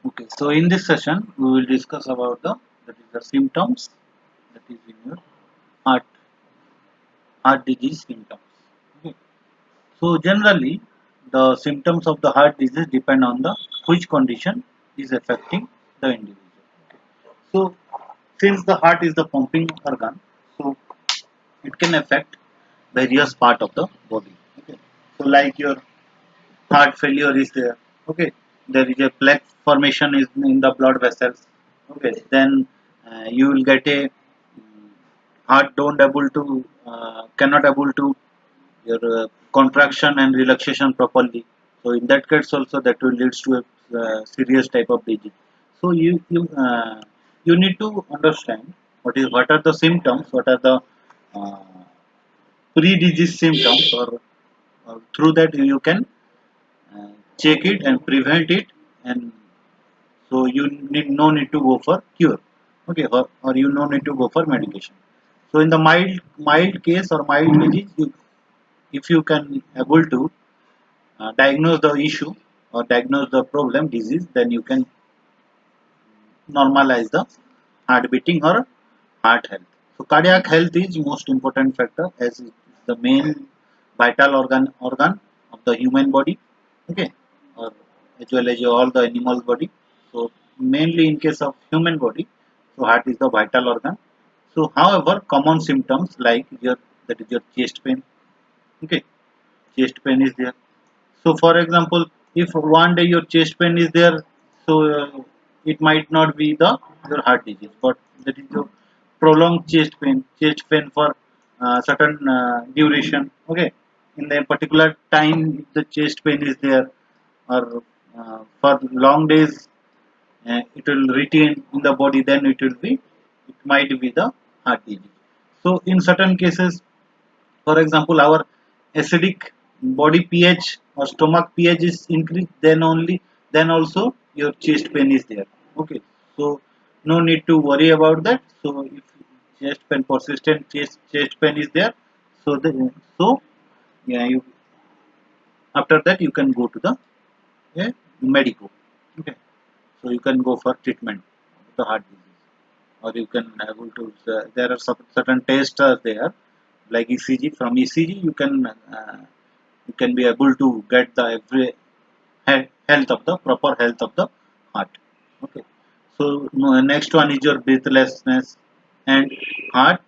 Okay, so in this session we will discuss about the symptoms that is in your heart heart disease symptoms. Okay. So generally the symptoms of the heart disease depend on the which condition is affecting the individual. So since the heart is the pumping organ, so it can affect various part of the body. Okay. So like your heart failure is there. Okay, there is a plaque formation is in the blood vessels. Okay, then you will get a heart don't able to cannot able to your contraction and relaxation properly. So in that case also that will leads to a serious type of disease. So you need to understand what are the symptoms, what are the uh, pre-disease symptoms, or through that you can check it and prevent it, and so you need no need to go for cure. Okay, or you no need to go for medication. So in the mild case or mild disease, if you can able to diagnose the issue or diagnose the problem disease, then you can normalize the heart beating or heart health. So cardiac health is most important factor as it is the main vital organ of the human body. Okay, or as well as all the animals body. So mainly in case of human body, so heart is the vital organ. So however, common symptoms like your that is your chest pain. Okay, chest pain is there. So for example, if one day your chest pain is there, so it might not be the your heart disease, but that is your prolonged chest pain for certain duration. Okay, in a particular time, if the chest pain is there, or for long days, it will retain in the body, then it might be the heart disease. So in certain cases, for example, our acidic body pH or stomach pH is increased, then also your chest pain is there. Okay, so no need to worry about that. So if chest pain, persistent chest pain is there, so yeah, you after that you can go to the medico. Okay, so you can go for treatment of the heart disease, or you can able to there are certain tests are there like ECG. From ECG you can be able to get the every health of the proper health of the heart. Okay, so next one is your breathlessness and heart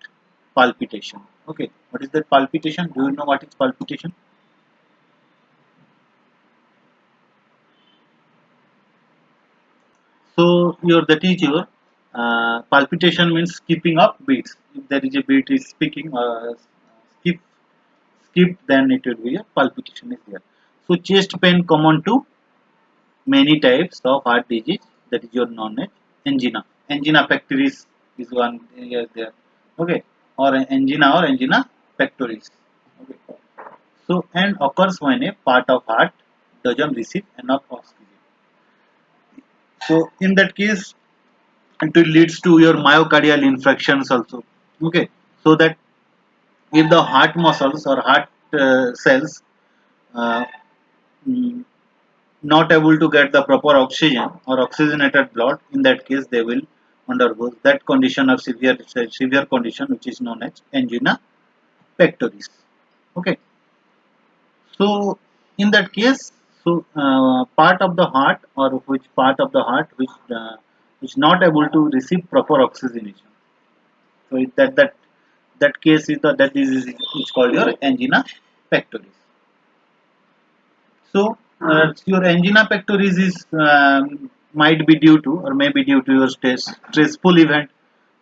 palpitation. Okay, what is that palpitation? Do you know what is palpitation? So your that is your palpitation means skipping of beats. If there is a beat is speaking skip skip, then it will be a palpitation is there. So chest pain common to many types of heart disease, that is your known as angina. Angina pectoris is one here there. Okay, or angina or angina pectoris. Okay. So and occurs when a part of heart doesn't receive enough oxygen. So in that case, it will leads to your myocardial infarctions also. Okay, so that if the heart muscles or heart cells uh, mm, not able to get the proper oxygen or oxygenated blood, in that case they will undergo that condition of severe condition which is known as angina pectoris. Okay, so in that case, so part of the heart, or which part of the heart which not able to receive proper oxygenation, so that case is the that is called your angina pectoris. So your angina pectoris is might be due to or may be due to your stressful event.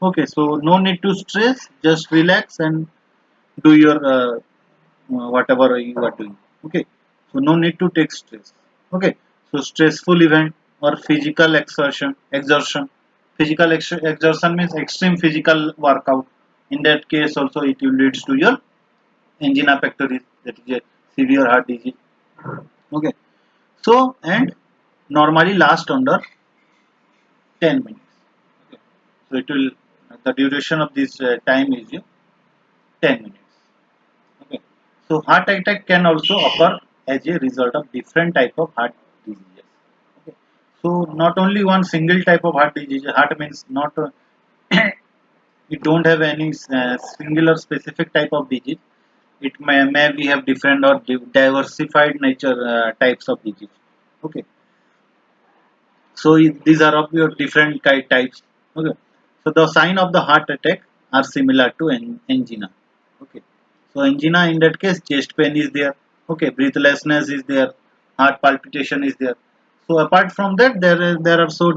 Okay, so no need to stress, just relax and do your whatever you are doing. Okay, so no need to take stress. Okay, so stressful event or physical exertion. Physical exertion means extreme physical workout. In that case, also it will leads to your angina pectoris, that is a severe heart disease. Okay, so and normally last under 10 minutes. Okay. So it will the duration of this time is 10 minutes. Okay. So heart attack can also occur as a result of different type of heart diseases. Okay. So not only one single type of heart disease. Heart means not it don't have any singular specific type of disease. It may we have different or diversified nature types of disease. Okay, so these are of your different types. Okay, so the sign of the heart attack are similar to angina. Okay, so angina in that case chest pain is there. Okay, breathlessness is there, heart palpitation is there. So apart from that, there are so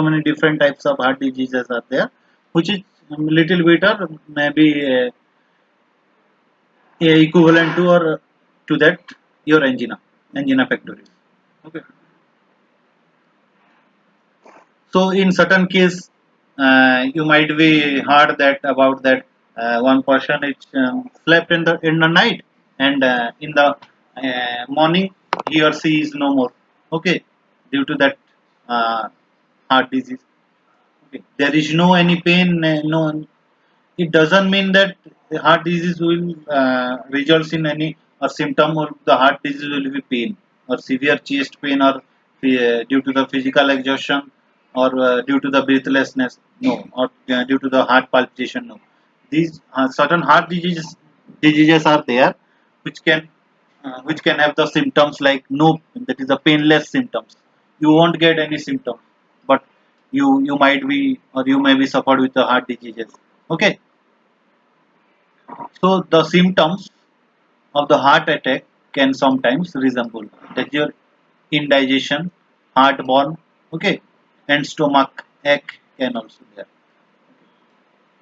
many different types of heart diseases are there, which is little bit or maybe equivalent to or to that your angina pectoris. Okay, so in certain case, you might be heard that about that one person is slept in the night, and in the morning he or she is no more. Okay, due to that uh, heart disease. Okay, there is no any pain, no. It doesn't mean that the heart disease will result in any or symptom of the heart disease will be pain or severe chest pain or due to the physical exhaustion or due to the breathlessness, no, or due to the heart palpitation, no. These certain heart diseases are there which can have the symptoms like no, that is the painless symptoms. You won't get any symptom, but you might be or you may be suffered with the heart diseases. Okay, so the symptoms of the heart attack can sometimes resemble that your indigestion, heartburn, okay, and stomach ache can also there,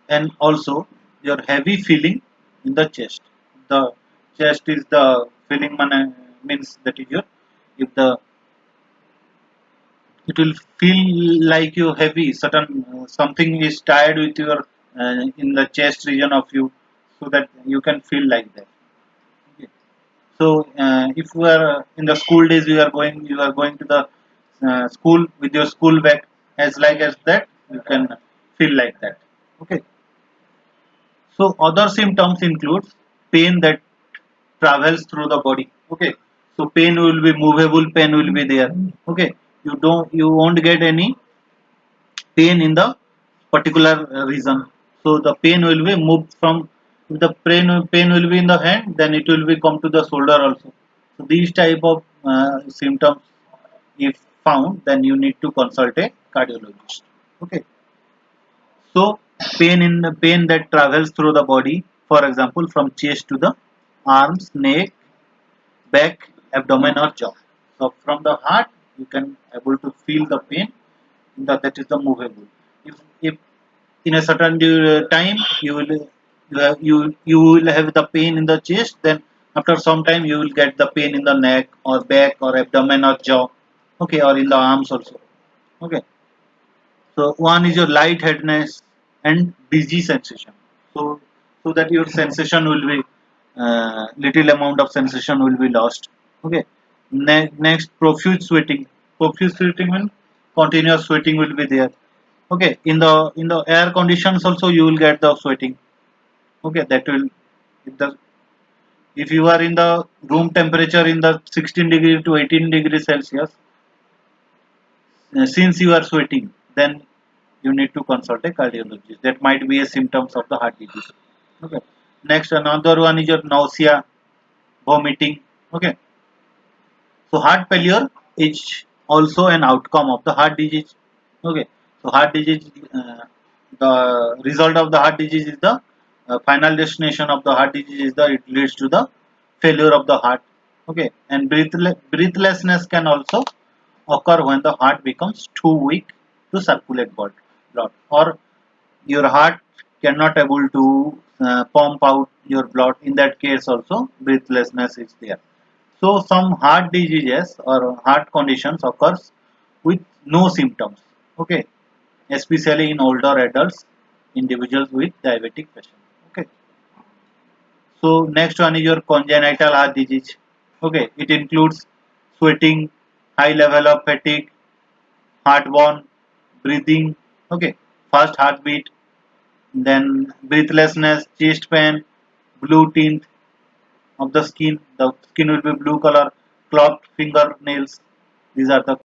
and also your heavy feeling in the chest. The chest is the feeling means that is your if the it will feel like you heavy certain something is tired with your in the chest region of you, so that you can feel like that. Okay. So if you are in the school days, you are going to the school with your school bag, as like as that you can feel like that. Okay, so other symptoms include pain that travels through the body. Okay, so pain will be movable, pain will be there. Okay, you won't get any pain in the particular region. So the pain will be moved from, if the pain will be in the hand, then it will be come to the shoulder also. So these type of symptoms if found, then you need to consult a cardiologist. Okay, so pain that travels through the body, for example from chest to the arms, neck, back, abdomen or jaw. So from the heart you can able to feel the pain in the, that is the movable. If in a certain time you will have the pain in the chest, then after some time you will get the pain in the neck or back or abdomen or jaw. Okay, or in the arms also. Okay, so one is your lightheadedness and dizzy sensation. So so that your sensation will be little amount of sensation will be lost. Okay, next profuse sweating. Profuse sweating means continuous sweating will be there. Okay, in the air conditions also you will get the sweating. Okay, that will, if the if you are in the room temperature in the 16 degree to 18 degree Celsius, since you are sweating, then you need to consult a cardiologist. That might be a symptoms of the heart disease. Okay, next another one is your nausea, vomiting. Okay, so heart failure is also an outcome of the heart disease. Okay, so heart disease, the result of the heart disease is the final destination of the heart disease is the, it leads to the failure of the heart. Okay, and breathlessness can also occur when the heart becomes too weak to circulate blood, or your heart cannot able to pump out your blood. In that case also breathlessness is there. So some heart diseases or heart conditions occurs with no symptoms. Okay, especially in older adults, individuals with diabetic patient. Okay, so next one is your congenital heart disease. Okay, it includes sweating, high level of fatigue, heartburn, breathing, okay, fast heartbeat, then breathlessness, chest pain, blue tint of the skin. The skin will be blue color, clogged fingernails. These are the